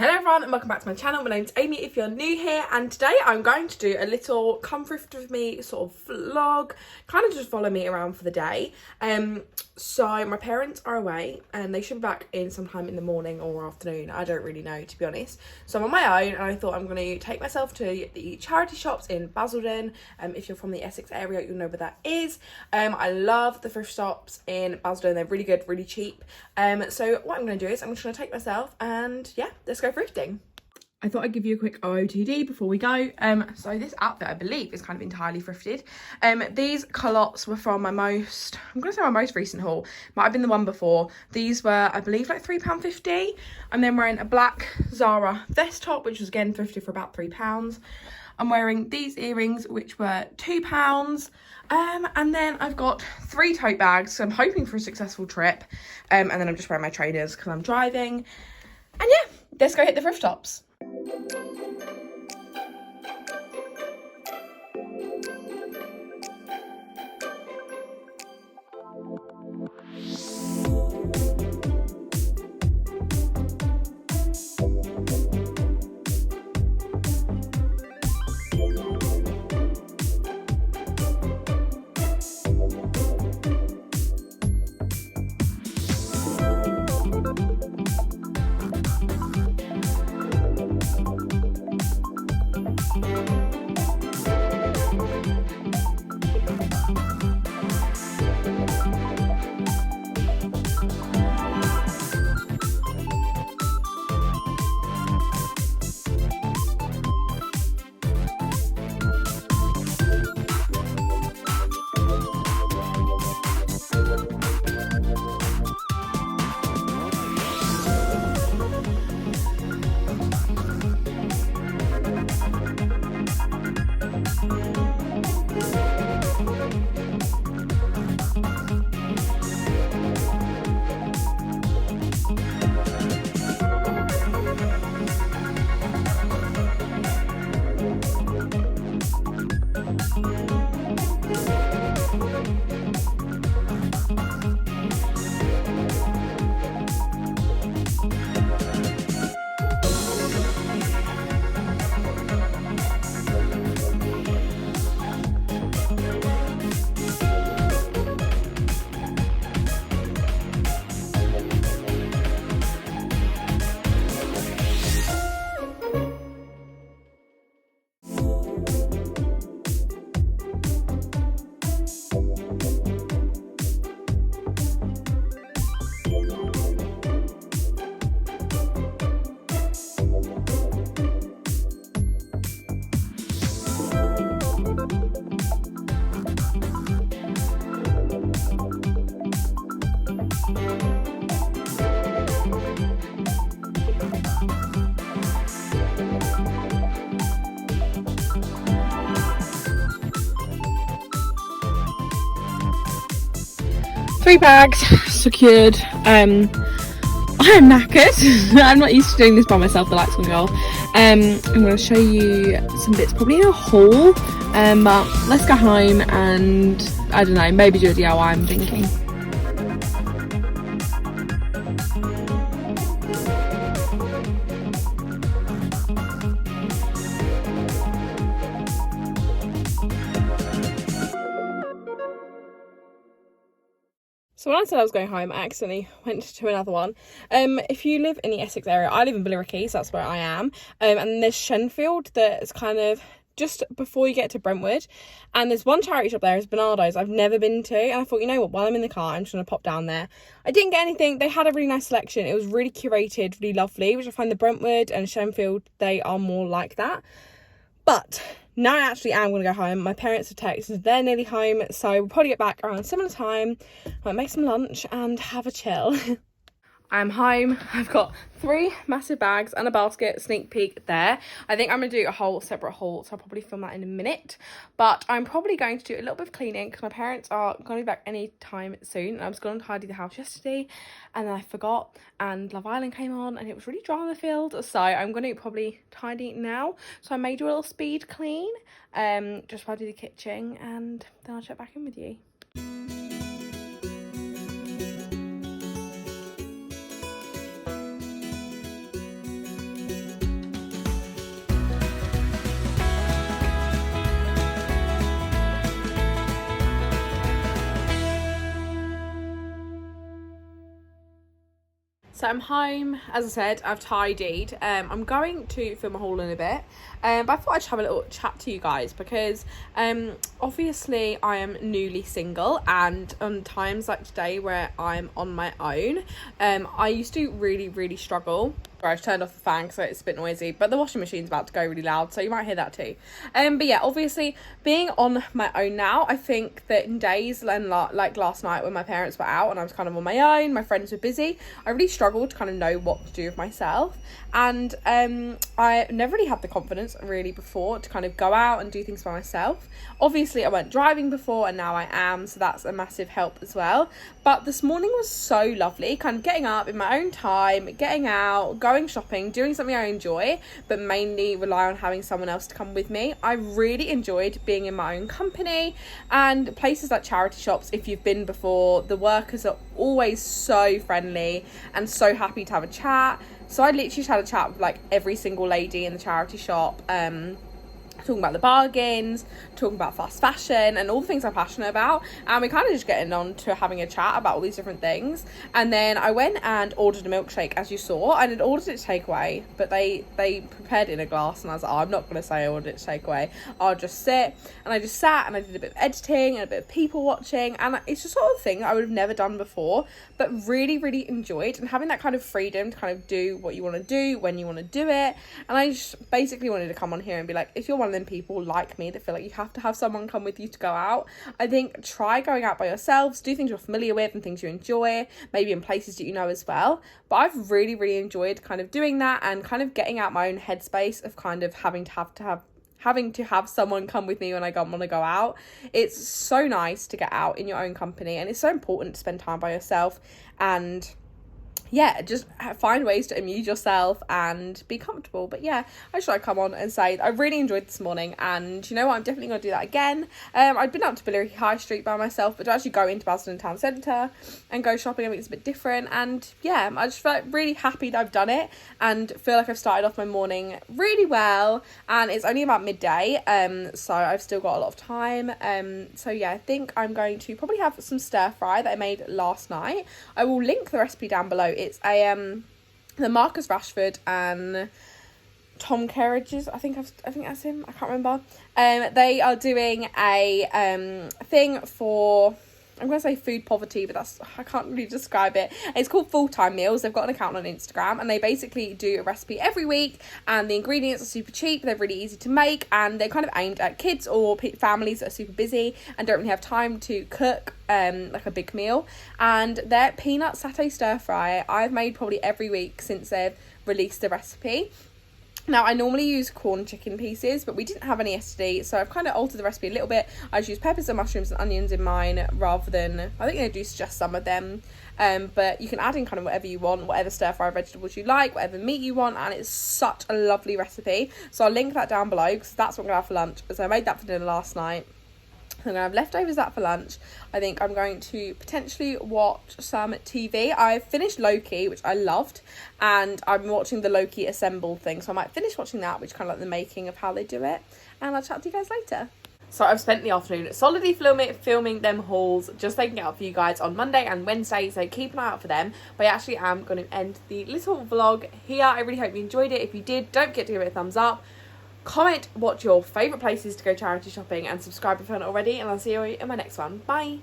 Hello everyone and welcome back to my channel. My name's Amy if you're new here, and today I'm going to do a little come thrift with me sort of vlog, kind of just follow me around for the day. So my parents are away and they should be back in sometime in the morning or afternoon. I don't really know, to be honest. So I'm on my own and I thought I'm going to take myself to the charity shops in Basildon. If you're from the Essex area, you'll know where that is. I love the thrift shops in Basildon. They're really good, really cheap. So what I'm going to do is I'm just going to take myself and yeah, let's go thrifting. I thought I'd give you a quick OOTD before we go. So this outfit, I believe, is kind of entirely thrifted. These culottes were from my most recent haul. Might have been the one before. These were, I believe, like £3.50. I'm then wearing a black Zara vest top, which was again thrifted for about £3. I'm wearing these earrings, which were £2. And then I've got 3 tote bags, so I'm hoping for a successful trip. And then I'm just wearing my trainers because I'm driving. And yeah, let's go hit the thrift shops. Three bags secured. I am knackered. I'm not used to doing this by myself. The light's gonna go off. I'm going to show you some bits, probably in a haul. But let's go home and I don't know, maybe do a DIY. I'm thinking. So when I said I was going home, I accidentally went to another one. If you live in the Essex area, I live in Billericay, so that's where I am. And there's Shenfield that's kind of just before you get to Brentwood. And there's one charity shop there, it's Bernardo's, I've never been to. And I thought, you know what, while I'm in the car, I'm just going to pop down there. I didn't get anything. They had a really nice selection. It was really curated, really lovely, which I find the Brentwood and Shenfield, they are more like that. But now I actually am going to go home. My parents have texted, they're nearly home, so we'll probably get back around similar time. Might make some lunch and have a chill. I'm home. I've got 3 massive bags and a basket, sneak peek there. I think I'm going to do a whole separate haul, so I'll probably film that in a minute. But I'm probably going to do a little bit of cleaning because my parents are going to be back any time soon. I was going to tidy the house yesterday and then I forgot, and Love Island came on and it was really drama filled. So I'm going to probably tidy now. So I may do a little speed clean just while I do the kitchen, and then I'll check back in with you. So I'm home, as I said, I've tidied. I'm going to film a haul in a bit, but I thought I'd just have a little chat to you guys because obviously I am newly single, and on times like today where I'm on my own, I used to really struggle. I've turned off the fan because it's a bit noisy, but the washing machine's about to go really loud, so you might hear that too. But yeah, obviously being on my own now, I think that in days like last night when my parents were out and I was kind of on my own, my friends were busy, I really struggled to kind of know what to do with myself. And I never really had the confidence really before to kind of go out and do things by myself. Obviously I went driving before and now I am, so that's a massive help as well. But this morning was so lovely, kind of getting up in my own time, getting out, going shopping, doing something I enjoy, but mainly rely on having someone else to come with me. I really enjoyed being in my own company, and places like charity shops, if you've been before, the workers are always so friendly and so happy to have a chat. So I literally just had a chat with like every single lady in the charity shop, talking about the bargains, talking about fast fashion and all the things I'm passionate about, and we're kind of just getting on to having a chat about all these different things. And then I went and ordered a milkshake, as you saw. I had ordered it to take away, but they prepared it in a glass, and I was like, oh, I'm not going to say I ordered it to take away, I'll just sit. And I just sat and I did a bit of editing and a bit of people watching, and it's just sort of thing I would have never done before, but really enjoyed, and having that kind of freedom to kind of do what you want to do when you want to do it. And I just basically wanted to come on here and be like, if you're one of them people like me that feel like you have to have someone come with you to go out, I think try going out by yourselves, do things you're familiar with and things you enjoy, maybe in places that you know as well. But I've really enjoyed kind of doing that and kind of getting out my own headspace of kind of having to have someone come with me when I want to go out. It's so nice to get out in your own company, and it's so important to spend time by yourself and yeah, just find ways to amuse yourself and be comfortable. But yeah, I just thought I'd come on and say I really enjoyed this morning, and you know what, I'm definitely going to do that again. I'd been up to Billericay High Street by myself, but to actually go into Basildon Town Centre and go shopping, I think it's a bit different. And yeah, I just felt really happy that I've done it and feel like I've started off my morning really well, and it's only about midday, so I've still got a lot of time. So yeah, I think I'm going to probably have some stir fry that I made last night. I will link the recipe down below. It's the Marcus Rashford and Tom Kerridge's, I think that's him, I can't remember. They are doing a thing for, I'm going to say food poverty, but I can't really describe it. It's called Full-Time Meals. They've got an account on Instagram, and they basically do a recipe every week, and the ingredients are super cheap, they're really easy to make, and they're kind of aimed at kids or families that are super busy and don't really have time to cook like a big meal. And their peanut satay stir fry, I've made probably every week since they've released the recipe. Now, I normally use corn chicken pieces, but we didn't have any yesterday, so I've kind of altered the recipe a little bit. I just use peppers and mushrooms and onions in mine rather than, I think they do suggest some of them, but you can add in kind of whatever you want, whatever stir-fry vegetables you like, whatever meat you want, and it's such a lovely recipe. So I'll link that down below, because that's what I'm going to have for lunch, so I made that for dinner last night. I'm going to have leftovers that for lunch. I think I'm going to potentially watch some TV. I've finished Loki, which I loved, and I'm watching the Loki Assembled thing, so I might finish watching that, which kind of like the making of how they do it, and I'll chat to you guys later. So I've spent the afternoon solidly filming them hauls, just taking it out for you guys on Monday and Wednesday, so keep an eye out for them. But I actually am going to end the little vlog here. I really hope you enjoyed it. If you did, don't forget to give it a thumbs up. Comment what your favourite places to go charity shopping, and subscribe if you haven't already, and I'll see you in my next one. Bye!